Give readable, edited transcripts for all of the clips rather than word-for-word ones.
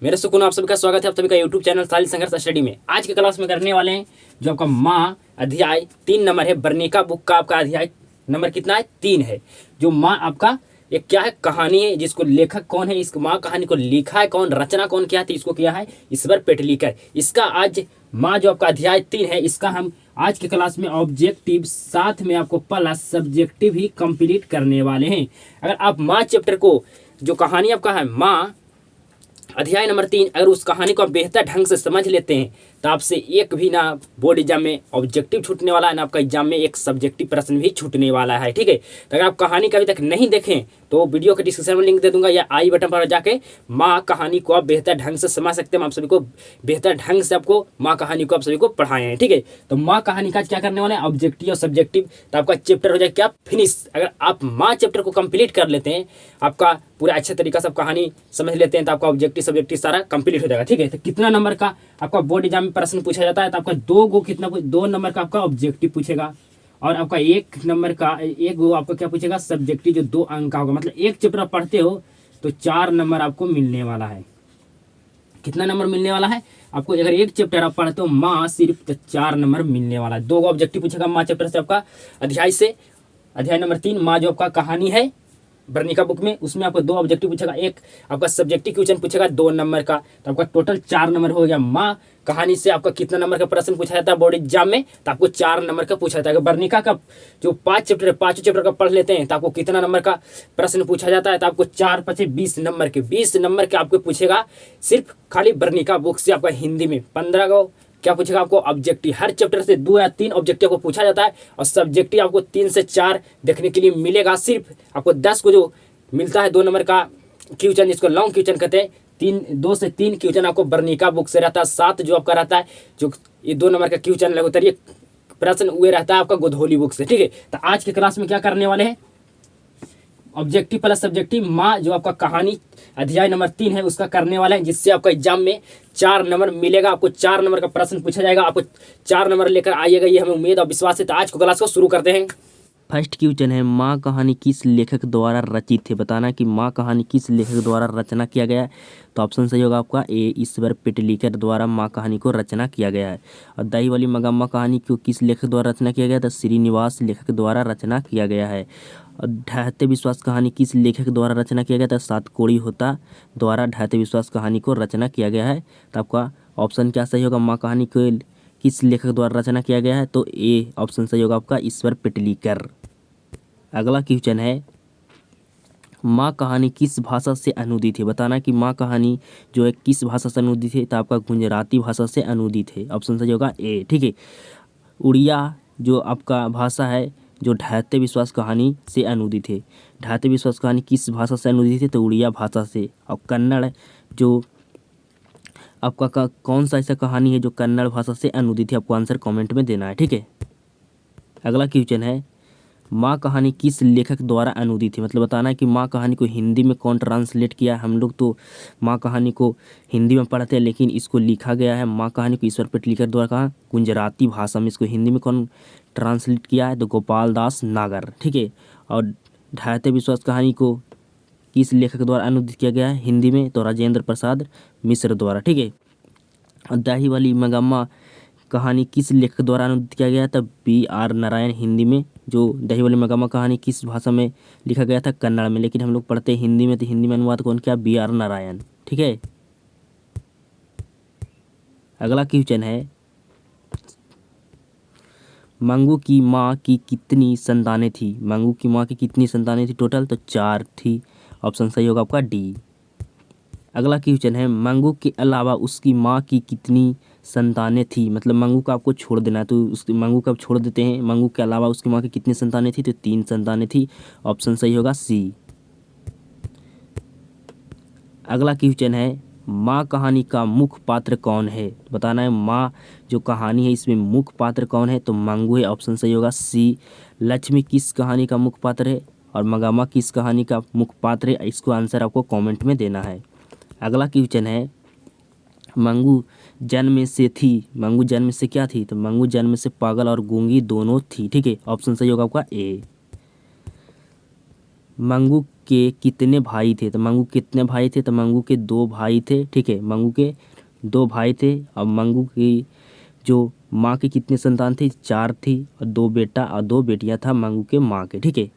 मेरे सुकून आप सभी का स्वागत है आप सभी का यूट्यूब चैनल साहिल संघर्ष स्टडी में। आज के क्लास में करने वाले हैं जो आपका माँ अध्याय 3 नंबर है। वर्णिका बुक का आपका अध्याय नंबर कितना है? 3 है। जो माँ आपका एक क्या है, कहानी है, जिसको लेखक कौन है, इस माँ कहानी को लिखा है कौन, रचना कौन किया है, तो इसको किया है ईश्वर पेटलीकर। इसका आज माँ जो आपका अध्याय 3 है, इसका हम आज के क्लास में ऑब्जेक्टिव साथ में आपको प्लस सब्जेक्टिव ही कंप्लीट करने वाले हैं। अगर आप माँ चैप्टर को, जो कहानी आपका है माँ अध्याय नंबर 3, अगर उस कहानी को आप बेहतर ढंग से समझ लेते हैं तो आपसे एक भी ना बोर्ड एग्जाम में ऑब्जेक्टिव छूटने वाला है, ना आपका एग्जाम में एक सब्जेक्टिव प्रश्न भी छूटने वाला है। ठीक है, तो अगर आप कहानी का अभी तक नहीं देखें तो वीडियो के डिस्क्रिप्शन में लिंक दे दूंगा, या आई बटन पर जाके माँ कहानी को आप बेहतर ढंग से समझ सकते हैं। आप सभी को बेहतर ढंग से आपको माँ कहानी को आप सभी को पढ़ाए हैं। ठीक है, तो माँ कहानी का क्या करने वाले हैं, ऑब्जेक्टिव और सब्जेक्टिव, तो आपका चैप्टर हो जाए क्या, फिनिश। अगर आप माँ चैप्टर को कंप्लीट कर लेते हैं, आपका पूरा अच्छे तरीका से आप कहानी समझ लेते हैं, तो आपका ऑब्जेक्टिव सब्जेक्टिव सारा कंप्लीट हो जाएगा। ठीक है, तो कितना नंबर का आपका बोर्ड एग्जाम में प्रश्न पूछा जाता है, तो आपका 2 नंबर का आपका ऑब्जेक्टिव पूछेगा, और आपका 1 नंबर का 1 गो आपको क्या पूछेगा, सब्जेक्टिव, जो 2 अंक का होगा। मतलब एक चैप्टर पढ़ते हो तो 4 नंबर आपको मिलने वाला है। कितना नंबर मिलने वाला है आपको? अगर एक चैप्टर आप पढ़ते हो माँ सिर्फ, तो 4 नंबर मिलने वाला है। 2 ऑब्जेक्टिव पूछेगा माँ चैप्टर से, आपका अध्याय से, अध्याय नंबर 3 माँ जो आपका कहानी है वर्णिका बुक में, उसमें आपको 2 ऑब्जेक्टिव पूछेगा, एक आपका सब्जेक्टिव क्वेश्चन पूछेगा 2 नंबर का, तो आपका टोटल 4 नंबर हो गया। माँ कहानी से आपका कितना नंबर का प्रश्न पूछा जाता है बोर्ड एग्जाम में, तो आपको 4 नंबर का पूछा जाता है। वर्णिका का जो 5 चैप्टर है, 5 चैप्टर का पढ़ लेते हैं, तो आपको कितना नंबर का प्रश्न पूछा जाता है, तो आपको 4 5 20 नंबर के, 20 नंबर के आपको पूछेगा सिर्फ खाली वर्णिका बुक से। आपका हिंदी में 15 को क्या पूछेगा आपको, ऑब्जेक्टिव। हर चैप्टर से 2 या 3 ऑब्जेक्टिव को पूछा जाता है, और सब्जेक्टिव आपको 3 से 4 देखने के लिए मिलेगा। सिर्फ आपको 10 को जो मिलता है 2 नंबर का क्वेश्चन, जिसको लॉन्ग क्वेश्चन कहते हैं, 2 से 3 क्वेश्चन आपको वर्णिका बुक से रहता है। 7 जो आपका रहता है, जो ये 2 नंबर का क्वेश्चन लगातार ये प्रश्न हुए रहता है आपका गोधौली बुक से। ठीक है, तो आज के क्लास में क्या करने वाले हैं, ऑब्जेक्टिव प्लस सब्जेक्टिव माँ जो आपका कहानी अध्याय नंबर 3 है उसका करने वाले हैं, जिससे आपका एग्जाम में 4 नंबर मिलेगा। आपको 4 नंबर का प्रश्न पूछा जाएगा, आपको 4 नंबर लेकर आइएगा, ये हमें उम्मीद और विश्वास है। तो आज को क्लास को शुरू करते हैं। फर्स्ट क्वेश्चन है, माँ कहानी किस लेखक द्वारा रचित है? बताना कि माँ कहानी किस लेखक द्वारा रचना किया गया है। तो ऑप्शन सही होगा आपका ए, ईश्वर पेटलीकर द्वारा माँ कहानी को रचना किया गया है। और दही वाली मगम्मा कहानी को किस लेखक द्वारा रचना किया गया है? तो श्रीनिवास लेखक द्वारा रचना किया गया है। और ढहते विश्वास कहानी किस लेखक द्वारा रचना किया गया? तो सातकोड़ी होता द्वारा ढहते विश्वास कहानी को रचना किया गया है। तो आपका ऑप्शन क्या सही होगा, माँ कहानी को किस लेखक द्वारा रचना किया गया है? तो ए ऑप्शन सही होगा आपका, ईश्वर पेटलीकर। अगला क्वेश्चन है, माँ कहानी किस भाषा से अनुदित है? बताना कि माँ कहानी जो है किस भाषा से अनुदित है? तो आपका गुजराती भाषा से अनुदित है। ऑप्शन सही होगा ए। ठीक है, उड़िया जो आपका भाषा है, जो ढहते विश्वास कहानी से अनुदित है। ढहते विश्वास कहानी किस भाषा से अनुदित है? तो उड़िया भाषा से। और कन्नड़ जो आपका कौन सा ऐसा कहानी है जो कन्नड़ भाषा से अनुदित है? आपको आंसर कमेंट में देना है। ठीक है, अगला क्वेश्चन है, माँ कहानी किस लेखक द्वारा अनुदित है? मतलब बताना है कि माँ कहानी को हिंदी में कौन ट्रांसलेट किया है। हम लोग तो माँ कहानी को हिंदी में पढ़ते हैं, लेकिन इसको लिखा गया है माँ कहानी को ईश्वर पेटलीकर द्वारा, कहा गुजराती भाषा में। इसको हिंदी में कौन ट्रांसलेट किया है? तो गोपाल दास नागर। ठीक है, और ढहते विश्वास कहानी को किस लेखक द्वारा अनुदित किया गया है हिंदी में? तो राजेंद्र प्रसाद मिश्र द्वारा। ठीक है, और दही वाली मगम्मा कहानी किस लेखक द्वारा अनुदित किया गया था? B.R. नारायण। हिंदी में जो दही वाली मगम्मा कहानी किस भाषा में लिखा गया था? कन्नड़ में। लेकिन हम लोग पढ़ते हैं हिंदी में, तो हिंदी में अनुवाद कौन किया? B.R. नारायण। ठीक है, अगला क्वेश्चन है, मंगू की माँ की कितनी संतानें थी? मंगू की माँ की कितनी संतानें थी टोटल? तो 4 थी। ऑप्शन सही होगा आपका डी। अगला क्वेश्चन है, मंगू के अलावा उसकी माँ की कितनी संतानें थी? मतलब मंगू का आपको छोड़ देना है, तो उसकी मंगू का आप छोड़ देते हैं। मंगू के अलावा उसकी माँ की कितनी संतानें थी? तो 3 संतानें थी। ऑप्शन सही होगा सी। अगला क्वेश्चन है, माँ कहानी का मुख्य पात्र कौन है? बताना है माँ जो कहानी है इसमें मुख्य पात्र कौन है? तो मंगू है। ऑप्शन सही होगा सी। लक्ष्मी किस कहानी का मुख्य पात्र है? और मगम्मा किस कहानी का मुख्य पात्र है? इसको आंसर आपको कॉमेंट में देना है। अगला क्वेश्चन है, मंगू जन्म से थी। मंगू जन्म से क्या थी? तो मंगू जन्म से पागल और गूंगी दोनों थी। ठीक है, ऑप्शन सही होगा आपका ए। मंगू के कितने भाई थे? तो मंगू कितने भाई थे? तो मंगू के 2 भाई थे, ठीक है। मंगू के 2 भाई थे और मंगू की जो माँ की कितनी संतान थी? 4 थी और 2 बेटा और 2 बेटियां था मंगू के माँ के, ठीक है।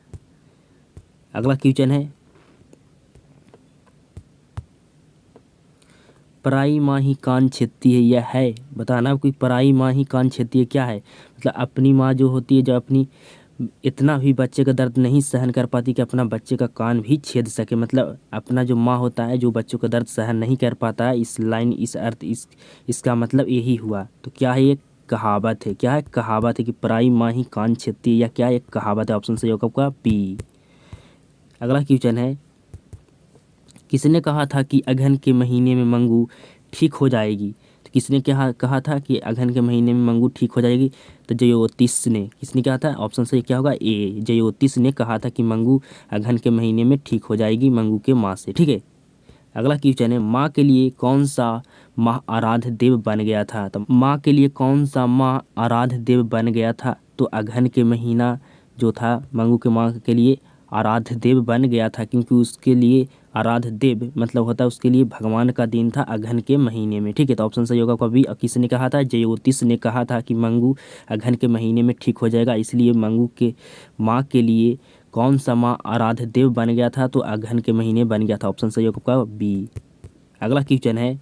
अगला क्वेश्चन है, पराई माँ ही कान छेदती है, यह है बताना। कोई पराई माँ ही कान छेदती है क्या है? मतलब अपनी माँ जो होती है, जो अपनी इतना भी बच्चे का दर्द नहीं सहन कर पाती कि अपना बच्चे का कान भी छेद सके। मतलब अपना जो माँ होता है जो बच्चों का दर्द सहन नहीं कर पाता है, इस लाइन इस अर्थ इसका मतलब यही हुआ। तो क्या है? ये कहावत है। क्या है? कहावत है कि पराई माँ ही कान छेदती है, या क्या एक कहावत है? ऑप्शन सही होगा आपका बी। अगला क्वेश्चन है, किसने कहा था कि अगहन के महीने में मंगू ठीक हो जाएगी? तो किसने कहा था कि अगहन के महीने में मंगू ठीक हो जाएगी? तो ज्योतिष ने। किसने कहा था? ऑप्शन सही क्या होगा? ए, ज्योतिष ने कहा था कि मंगू अगहन के महीने में ठीक हो जाएगी मंगू के माँ से, ठीक है। अगला क्वेश्चन है, माँ के लिए कौन सा माह आराध्य देव बन गया था? तो माँ के लिए कौन सा माह आराध्य देव बन गया था? तो अगहन के महीना जो था मंगू के माँ के लिए आराध्य देव बन गया था, क्योंकि उसके लिए आराध्य देव मतलब होता है उसके लिए भगवान का दिन था अगहन के महीने में, ठीक है। तो ऑप्शन सही होगा कभी। किसने कहा था? ज्योतिष ने कहा था कि मंगू अगहन के महीने में ठीक हो जाएगा, इसलिए मंगू के माँ के लिए कौन सा माँ आराध्य देव बन गया था? तो अगहन के महीने बन गया था। ऑप्शन सही होगा बी। अगला क्वेश्चन है,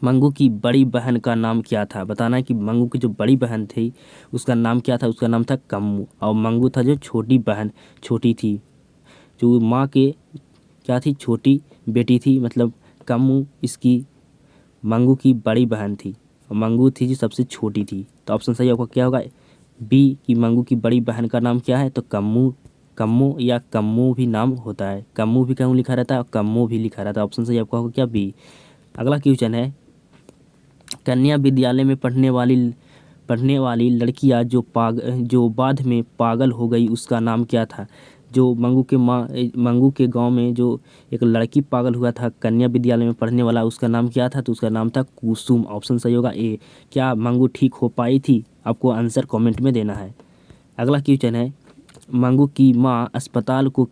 मंगू की बड़ी बहन का नाम क्या था? बताना है कि मंगू की जो बड़ी बहन थी उसका नाम क्या था? उसका नाम था कम्मू। और मंगू था जो छोटी बहन, छोटी थी, जो माँ के क्या थी? छोटी बेटी थी, मतलब कम्मू इसकी मंगू की बड़ी बहन थी और मंगू थी जो सबसे छोटी थी। तो ऑप्शन सही आपका क्या होगा? बी, कि मंगू की बड़ी बहन का नाम क्या है? तो कम्मू। कम्मू या कम्मू भी नाम होता है, कम्मू भी कहीं लिखा रहता है और कम्मू भी लिखा रहता है। ऑप्शन सही आपका होगा क्या? बी। अगला क्वेश्चन है, कन्या विद्यालय में पढ़ने वाली लड़कियां जो बाद में पागल हो गई उसका नाम क्या था? जो मंगू के गांव में जो एक लड़की पागल हुआ था कन्या विद्यालय में पढ़ने वाला, उसका नाम क्या था? तो उसका नाम था कुसुम। ऑप्शन सही होगा ए। क्या मंगू ठीक हो पाई थी? आपको आंसर कमेंट में देना है। अगला क्वेश्चन है, मंगू की माँ अस्पताल को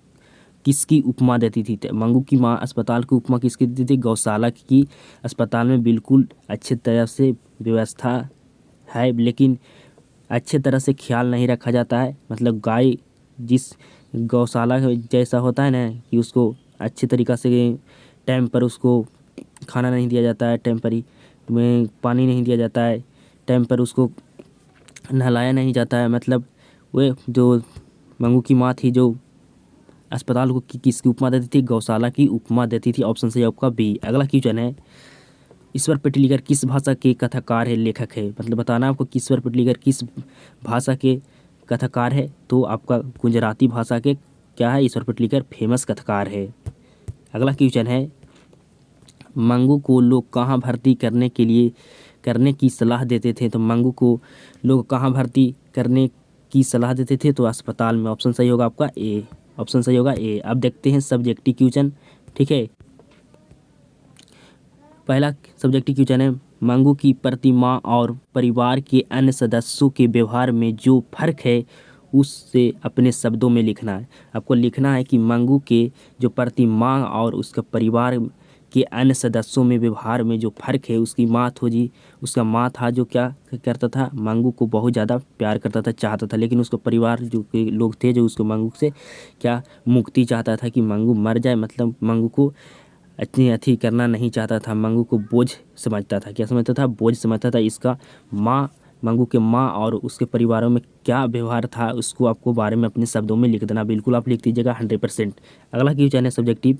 किसकी उपमा देती थी? तो मंगू की माँ अस्पताल की उपमा किसकी देती थी? गौशाला की। अस्पताल में बिल्कुल अच्छे तरह से व्यवस्था है, लेकिन अच्छे तरह से ख्याल नहीं रखा जाता है। मतलब गाय जिस गौशाला जैसा होता है ना, कि उसको अच्छे तरीक़ा से टाइम पर उसको खाना नहीं दिया जाता है, टाइम पर ही में पानी नहीं दिया जाता है, टाइम पर उसको नहलाया नहीं जाता है। मतलब वे जो मंगू की माँ थी जो अस्पताल को किसकी उपमा देती थी? गौशाला की उपमा देती थी। ऑप्शन सही आपका बी। अगला क्वेश्चन है, ईश्वर पिटलीकर किस भाषा के कथाकार है, लेखक है? मतलब बताना आपको कि ईश्वर पिटलीकर किस भाषा के कथाकार है? तो आपका गुजराती भाषा के क्या है? ईश्वर पिटलीकर फेमस कथाकार है। अगला क्वेश्चन है, मंगू को लोग कहाँ भर्ती करने की सलाह देते थे? तो मंगू को लोग कहाँ भर्ती करने की सलाह देते थे? तो अस्पताल में। ऑप्शन सही होगा आपका ए। ऑप्शन सही होगा ए। अब देखते हैं सब्जेक्टिव क्वेश्चन, ठीक है। पहला सब्जेक्टिव क्वेश्चन है, मंगू की प्रति माँ और परिवार के अन्य सदस्यों के व्यवहार में जो फर्क है उससे अपने शब्दों में लिखना है। आपको लिखना है कि मंगू के जो प्रति माँ और उसका परिवार के अन्य सदस्यों में व्यवहार में जो फर्क है, उसका माँ था जो क्या करता था? मंगू को बहुत ज़्यादा प्यार करता था, चाहता था, लेकिन उसका परिवार जो के लोग थे जो उसको मंगू से क्या मुक्ति चाहता था कि मंगू मर जाए। मतलब मंगू को इतनी अथी करना नहीं चाहता था, मंगू को बोझ समझता था। क्या समझता था? बोझ समझता था। इसका मंगू के माँ और उसके परिवारों में क्या व्यवहार था उसको आपको बारे में अपने शब्दों में लिख देना। बिल्कुल आप लिख दीजिएगा 100%। अगला क्वेश्चन है सब्जेक्टिव,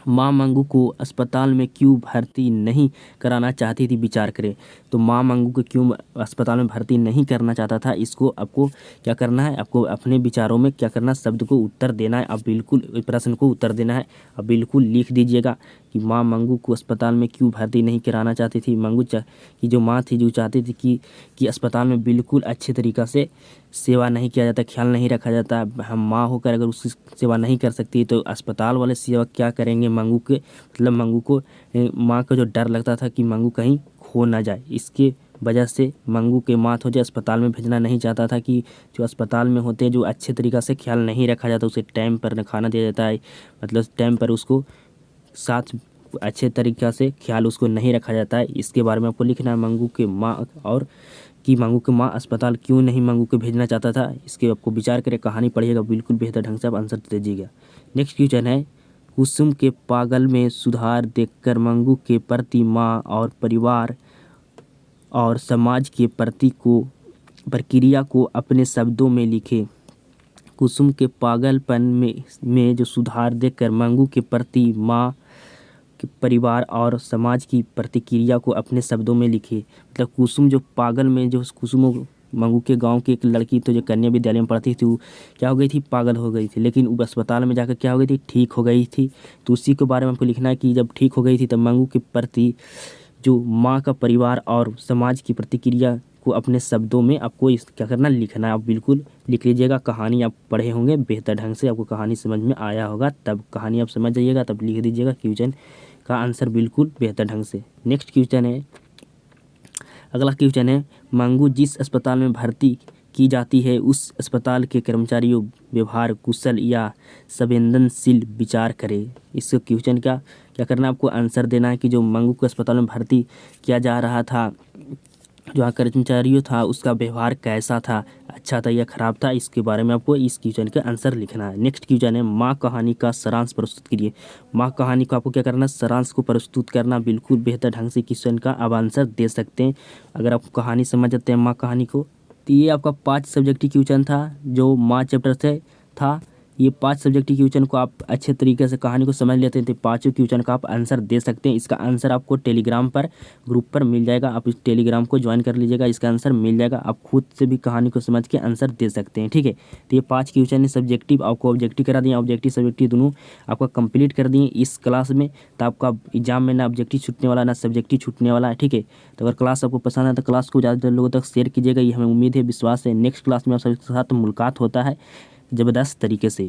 माँ मंगू को अस्पताल में क्यों भर्ती नहीं कराना चाहती थी? विचार करें। तो माँ मंगू को क्यों अस्पताल में भर्ती नहीं करना चाहता था, इसको आपको क्या करना है? आपको अपने विचारों में क्या करना? शब्द को उत्तर देना है। अब बिल्कुल प्रश्न को उत्तर देना है। अब बिल्कुल लिख दीजिएगा कि माँ मंगू को अस्पताल में क्यों भर्ती नहीं कराना चाहती थी? मंगू की जो माँ थी जो चाहती थी कि अस्पताल में बिल्कुल अच्छे तरीक़ा से सेवा नहीं किया जाता, ख्याल नहीं रखा जाता। हम माँ होकर अगर उसकी सेवा नहीं कर सकती तो अस्पताल वाले सेवा क्या करेंगे मंगू के? मतलब मंगू को माँ का जो डर लगता था कि मंगू कहीं खो ना जाए, इसके वजह से मंगू के मौत हो जाए। अस्पताल में भेजना नहीं चाहता था कि जो अस्पताल में होते हैं जो अच्छे तरीक़ा से ख्याल नहीं रखा जाता, उसे टाइम पर न खाना दिया जाता है, मतलब टाइम पर उसको साथ अच्छे तरीक़ा से ख्याल उसको नहीं रखा जाता है। इसके बारे में आपको लिखना है मंगू के माँ और कि मंगू के माँ अस्पताल क्यों नहीं मंगू को भेजना चाहता था। इसके आपको विचार करें, कहानी पढ़िएगा, बिल्कुल बेहतर ढंग से आप आंसर दीजिएगा। नेक्स्ट क्वेश्चन है, कुसुम के पागल में सुधार देखकर मंगू के प्रति माँ और परिवार और समाज के प्रति को प्रक्रिया को अपने शब्दों में लिखे। कुसुम के पागलपन में जो सुधार देखकर मंगू के प्रति माँ के परिवार और समाज की प्रतिक्रिया को अपने शब्दों में लिखे। मतलब कुसुम जो पागल में जो कुसुम मंगू के गांव की एक लड़की तो जो कन्या विद्यालय में पढ़ती थी, वो क्या हो गई थी, पागल हो गई थी, लेकिन वो अस्पताल में जाकर क्या हो गई थी, ठीक हो गई थी। तो उसी के बारे में आपको लिखना है कि जब ठीक हो गई थी तब मंगू के प्रति जो माँ का परिवार और समाज की प्रतिक्रिया को अपने शब्दों में आपको इस क्या करना, लिखना है। आप बिल्कुल लिख लीजिएगा। कहानी आप पढ़े होंगे बेहतर ढंग से, आपको कहानी समझ में आया होगा, तब कहानी आप समझ जाइएगा, तब लिख दीजिएगा क्वेश्चन का आंसर बिल्कुल बेहतर ढंग से। नेक्स्ट क्वेश्चन है, अगला क्वेश्चन है, मंगू जिस अस्पताल में भर्ती की जाती है उस अस्पताल के कर्मचारियों व्यवहार कुशल या संवेदनशील विचार करें। इस क्वेश्चन का क्या करना है, आपको आंसर देना है कि जो मंगू को अस्पताल में भर्ती किया जा रहा था, जो कर्मचारियों था उसका व्यवहार कैसा था, अच्छा था या ख़राब था, इसके बारे में आपको इस क्वेश्चन का आंसर लिखना है। नेक्स्ट क्वेश्चन है, माँ कहानी का सारांश प्रस्तुत कीजिए। माँ कहानी को आपको क्या करना है, सारांश को प्रस्तुत करना। बिल्कुल बेहतर ढंग से क्वेश्चन का आप आंसर दे सकते हैं अगर आप कहानी समझ जाते हैं माँ कहानी को। तो ये आपका 5 सब्जेक्टिव क्वेश्चन था जो माँ चैप्टर से था। ये 5 सब्जेक्टिव क्वेश्चन को आप अच्छे तरीके से कहानी को समझ लेते हैं तो 5 क्वेश्चन का आप आंसर दे सकते हैं। इसका आंसर आपको टेलीग्राम पर ग्रुप पर मिल जाएगा, आप इस टेलीग्राम को ज्वाइन कर लीजिएगा, इसका आंसर मिल जाएगा। आप खुद से भी कहानी को समझ के आंसर दे सकते हैं, ठीक है। तो ये 5 क्वेश्चन है सब्जेक्टिव, आपको ऑब्जेक्टिव करा दिए, ऑब्जेक्टिव सब्जेक्टिव दोनों आपका कंप्लीट कर दिए इस क्लास में। तो आपका एग्जाम में ना ऑब्जेक्टिव छूटने वाला ना सब्जेक्टिव छूटने वाला है, ठीक है। तो अगर क्लास आपको पसंद है तो क्लास को ज़्यादा लोगों तक शेयर कीजिएगा, ये हमें उम्मीद है, विश्वास है। नेक्स्ट क्लास में आप सबके साथ मुलाकात होता है ज़बरदस्त तरीके से।